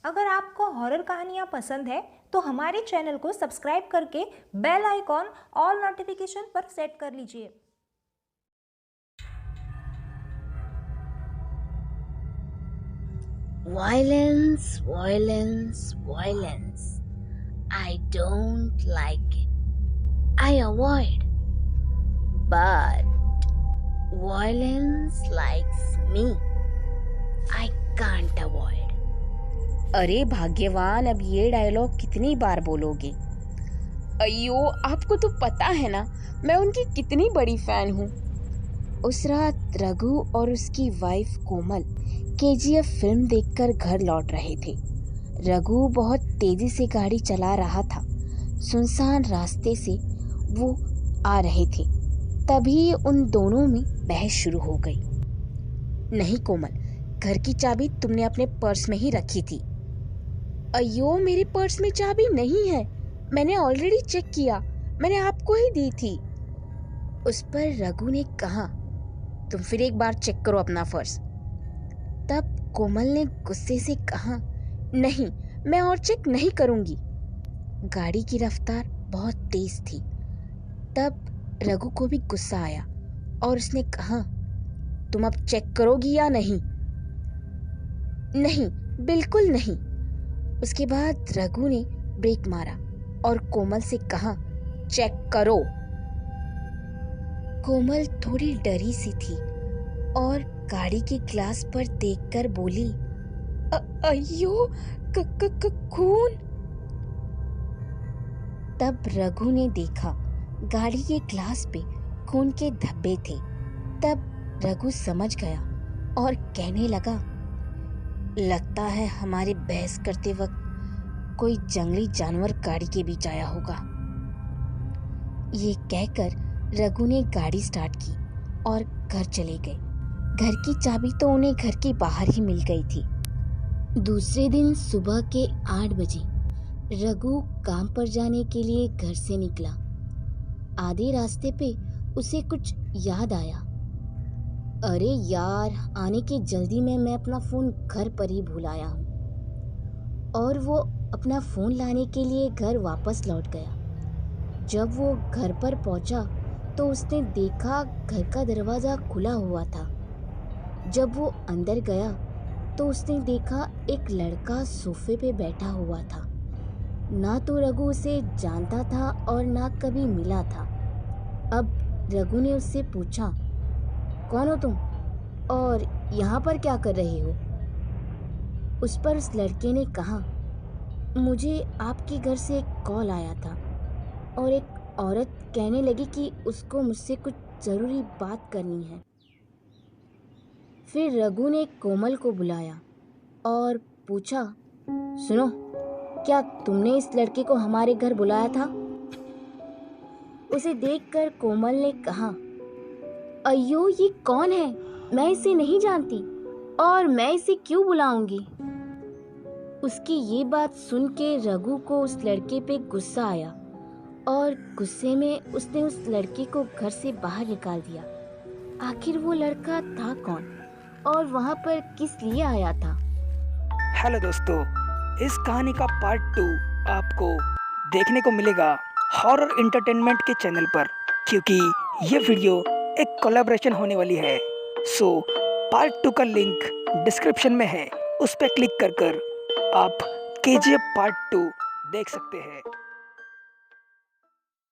अगर आपको हॉरर कहानियाँ पसंद है तो हमारे चैनल को सब्सक्राइब करके बेल आइकॉन ऑल नोटिफिकेशन पर सेट कर लीजिए। Violence, violence, violence. I don't like it. I avoid. But violence likes me. I can't avoid. अरे भाग्यवान, अब ये डायलॉग कितनी बार बोलोगे? अయ్यो, आपको तो पता है ना मैं उनकी कितनी बड़ी फैन हूँ। उस रात रघु और उसकी वाइफ कोमल केजीएफ फिल्म देखकर घर लौट रहे थे। रघु बहुत तेजी से गाड़ी चला रहा था। सुनसान रास्ते से वो आ रहे थे। तभी उन दोनों में बहस शुरू हो गई। नहीं कोमल, घर की चाबी तुमने अपने पर्स में ही रखी थी। अయ్यो, मेरे पर्स में चाबी नहीं है, मैंने ऑलरेडी चेक किया, मैंने आपको ही दी थी। उस पर रघु ने कहा, तुम फिर एक बार चेक करो अपना पर्स। तब कोमल ने गुस्से से कहा, नहीं, मैं और चेक नहीं करूंगी। गाड़ी की रफ्तार बहुत तेज थी। तब रघु को भी गुस्सा आया और उसने कहा, तुम अब चेक करोगी या नहीं? नहीं, बिल्कुल नहीं। उसके बाद रघु ने ब्रेक मारा और कोमल से कहा, चेक करो। कोमल थोड़ी डरी सी थी और गाड़ी के ग्लास पर देखकर बोली, अయ్यो, खून। तब रघु ने देखा गाड़ी के ग्लास पे खून के धब्बे थे। तब रघु समझ गया और कहने लगा, लगता है हमारे बहस करते वक्त कोई जंगली जानवर गाड़ी के बीच आया होगा। ये कहकर रघु ने गाड़ी स्टार्ट की और घर चले गए। घर की चाबी तो उन्हें घर के बाहर ही मिल गई थी। दूसरे दिन सुबह के 8 बजे रघु काम पर जाने के लिए घर से निकला। आधे रास्ते पे उसे कुछ याद आया। अरे यार, आने की जल्दी में मैं अपना फोन घर पर ही भूल आया हूँ। और वो अपना फोन लाने के लिए घर वापस लौट गया। जब वो घर पर पहुंचा तो उसने देखा घर का दरवाजा खुला हुआ था। जब वो अंदर गया तो उसने देखा एक लड़का सोफे पे बैठा हुआ था। ना तो रघु उसे जानता था और ना कभी मिला था। अब रघु ने उससे पूछा, कौन हो तुम और यहाँ पर क्या कर रहे हो? उस पर उस लड़के ने कहा, मुझे आपके घर से एक कॉल आया था और एक औरत कहने लगी कि उसको मुझसे कुछ ज़रूरी बात करनी है। फिर रघु ने कोमल को बुलाया और पूछा, सुनो, क्या तुमने इस लड़के को हमारे घर बुलाया था? उसे देखकर कोमल ने कहा, अయ్यो, ये कौन है? मैं इसे नहीं जानती और मैं इसे क्यों बुलाऊंगी? उसकी ये बात सुन के रघु को उस लड़के पे गुस्सा आया और गुस्से में उसने उस लड़के को घर से बाहर निकाल दिया। आखिर वो लड़का था कौन और वहाँ पर किस लिए आया था? हेलो दोस्तों, इस कहानी का पार्ट 2 आपको देखने को मिलेगा हॉरर एंटरटेनमेंट के चैनल पर, क्योंकि ये वीडियो एक कोलैबोरेशन होने वाली है। सो पार्ट 2 का लिंक डिस्क्रिप्शन में है, उस पर क्लिक कर आप केजीएफ पार्ट 2 देख सकते हैं।